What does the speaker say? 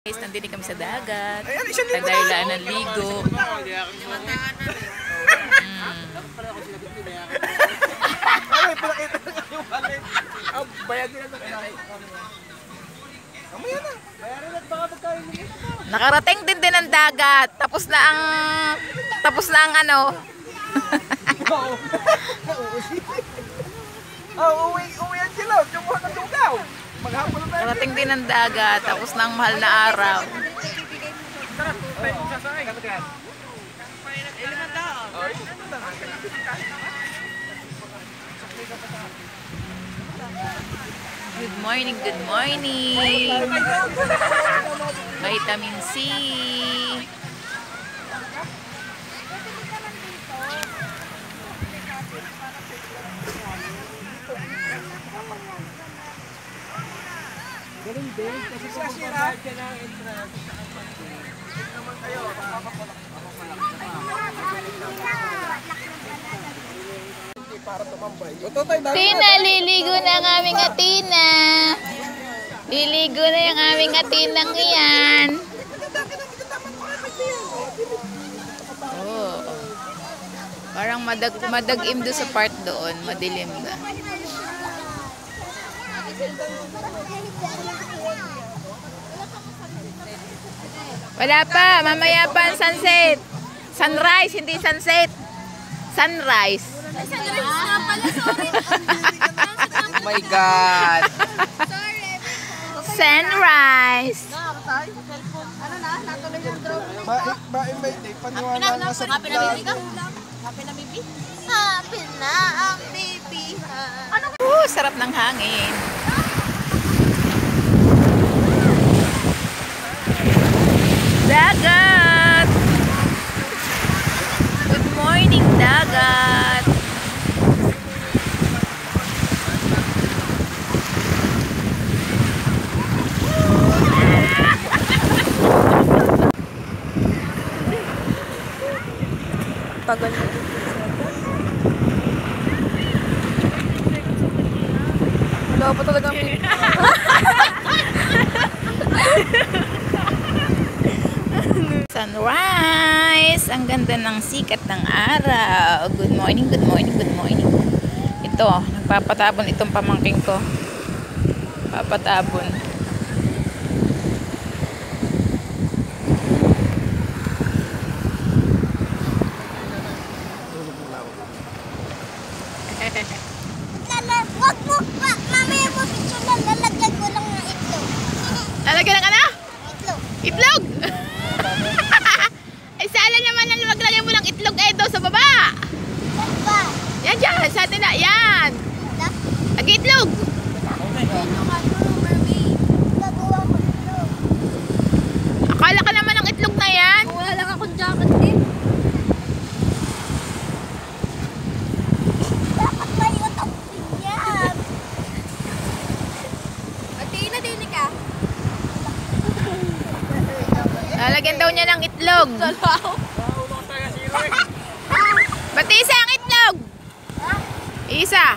Guys, nandito kami sa dagat. Tadaylaan ng ligo. Nakarating din ang dagat. Tapos na ang ano. Uwian sila. Tumuha ng tugaw. Nakarating din ang dagat. Tapos na ang mahal na araw. Good morning, good morning. Vitamin C. Ganun din, kasi sasira ka ng entrance. Naman kayo, para tumambay. Tina, liligo na ang aming atina. Liligo na yung aming atinang iyan. Oh. Parang madagim doon sa part doon. Madilim na. Wala pa. Mamaya pa ang sunset. Sunrise, hindi sunset. Sunrise. Oh my God. Sunrise. Ano na? Natuloy yung drone. May paniwala nga sa vlog. Happy na baby? Happy na ang baby. Sarap ng hangin. Dagat. Good morning, dagat. Tagal na. Wala pa talaga. Sunrise! Ang ganda ng sikat ng araw. Good morning, good morning, good morning. Ito, nagpapatabon itong pamangking ko. Papatabon. Wag mo pa. Mamaya mo picture lang. Lalagyan ko lang ng itlog. Lalagyan ng ano? Itlog. Itlog! Ay, sala naman na maglagay mo ng itlog ito sa baba. Saan ba? Yan dyan, sa atin na. Yan. Nag-itlog. Gagawa ko itlog. Akala ka naman ng itlog na yan. Wala lang akong jacket eh. Dapat may utak yan. Ate, din ka. Lalagyan daw niya ng itlog. Ba't isa ang itlog? Isa.